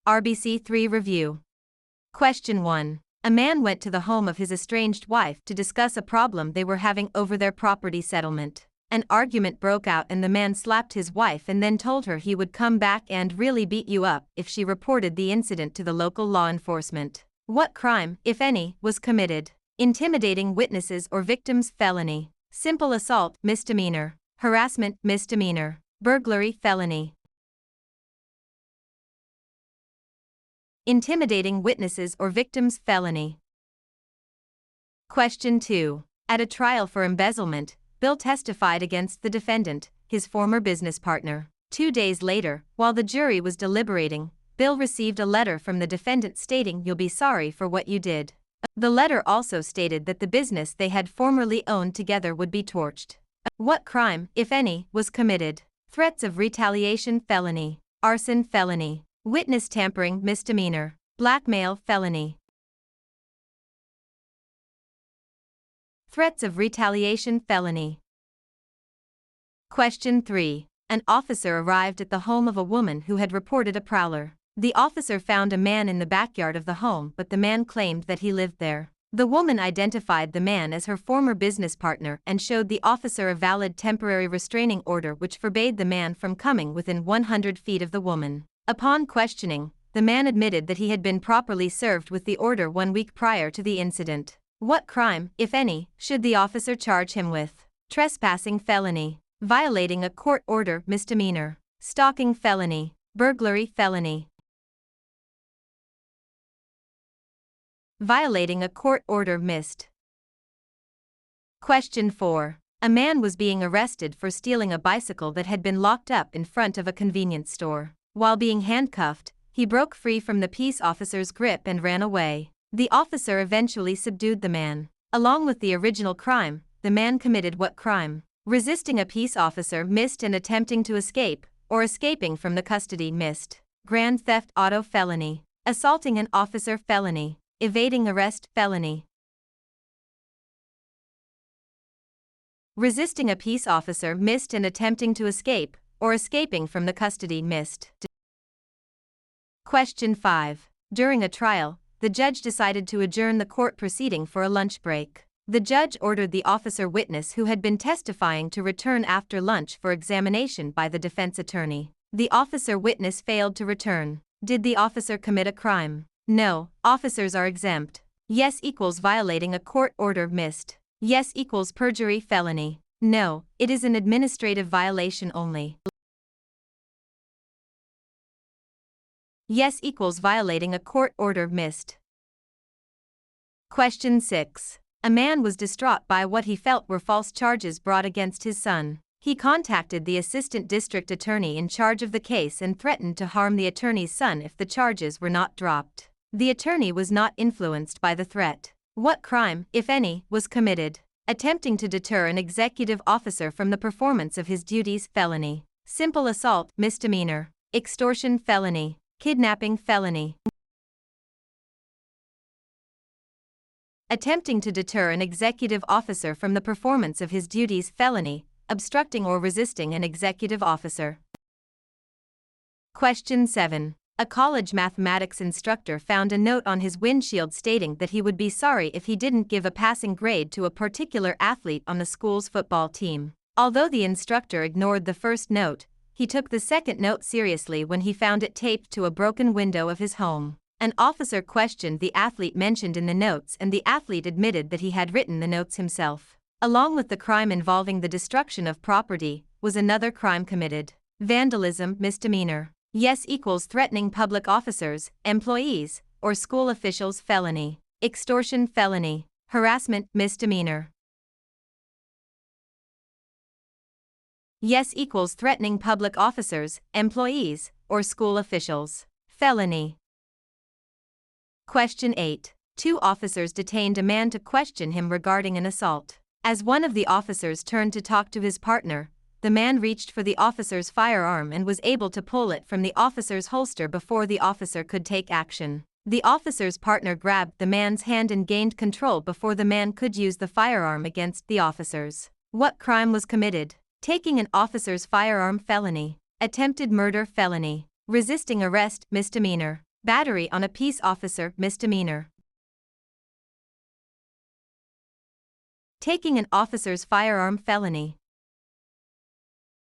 RBC 3 Review. Question 1. A man went to the home of his estranged wife to discuss a problem they were having over their property settlement. An argument broke out and the man slapped his wife and then told her he would come back and really beat you up if she reported the incident to the local law enforcement. What crime, if any, was committed? Intimidating witnesses or victims, felony. Simple assault, misdemeanor. Harassment, misdemeanor. Burglary, felony. Intimidating witnesses or victims, felony. Question 2. At a trial for embezzlement, Bill testified against the defendant, his former business partner. 2 days later, while the jury was deliberating, Bill received a letter from the defendant stating, "You'll be sorry for what you did." The letter also stated that the business they had formerly owned together would be torched. What crime, if any, was committed? Threats of retaliation, felony. Arson, felony. Witness tampering, misdemeanor. Blackmail, felony. Threats of retaliation, felony. Question 3. An officer arrived at the home of a woman who had reported a prowler. The officer found a man in the backyard of the home, but the man claimed that he lived there. The woman identified the man as her former business partner and showed the officer a valid temporary restraining order which forbade the man from coming within 100 feet of the woman. Upon questioning, the man admitted that he had been properly served with the order 1 week prior to the incident. What crime, if any, should the officer charge him with? Trespassing, felony. Violating a court order, misdemeanor. Stalking, felony. Burglary, felony. Violating a court order, missed. Question 4. A man was being arrested for stealing a bicycle that had been locked up in front of a convenience store. While being handcuffed, he broke free from the peace officer's grip and ran away. The officer eventually subdued the man. Along with the original crime, the man committed what crime? Resisting a peace officer, missed, and attempting to escape, or escaping from the custody, missed. Grand theft auto, felony. Assaulting an officer, felony. Evading arrest, felony. Resisting a peace officer, missed, and attempting to escape, or escaping from the custody, missed. Question 5. During a trial, the judge decided to adjourn the court proceeding for a lunch break. The judge ordered the officer witness who had been testifying to return after lunch for examination by the defense attorney. The officer witness failed to return. Did the officer commit a crime? No, officers are exempt. Yes equals violating a court order, missed. Yes equals perjury, felony. No, it is an administrative violation only. Yes equals violating a court order, missed. Question 6. A man was distraught by what he felt were false charges brought against his son. He contacted the assistant district attorney in charge of the case and threatened to harm the attorney's son if the charges were not dropped. The attorney was not influenced by the threat. What crime, if any, was committed? Attempting to deter an executive officer from the performance of his duties, felony. Simple assault, misdemeanor. Extortion, felony. Kidnapping, felony. Attempting to deter an executive officer from the performance of his duties, felony. Obstructing or resisting an executive officer. Question 7. A college mathematics instructor found a note on his windshield stating that he would be sorry if he didn't give a passing grade to a particular athlete on the school's football team. Although the instructor ignored the first note, he took the second note seriously when he found it taped to a broken window of his home. An officer questioned the athlete mentioned in the notes and the athlete admitted that he had written the notes himself. Along with the crime involving the destruction of property, was another crime committed. Vandalism, misdemeanor. Yes equals threatening public officers, employees, or school officials, felony. Extortion, felony. Harassment, misdemeanor. Yes equals threatening public officers, employees, or school officials, felony. Question 8. 2 officers detained a man to question him regarding an assault. As one of the officers turned to talk to his partner, the man reached for the officer's firearm and was able to pull it from the officer's holster before the officer could take action. The officer's partner grabbed the man's hand and gained control before the man could use the firearm against the officers. What crime was committed? Taking an officer's firearm, felony. Attempted murder, felony. Resisting arrest, misdemeanor. Battery on a peace officer, misdemeanor. Taking an officer's firearm, felony.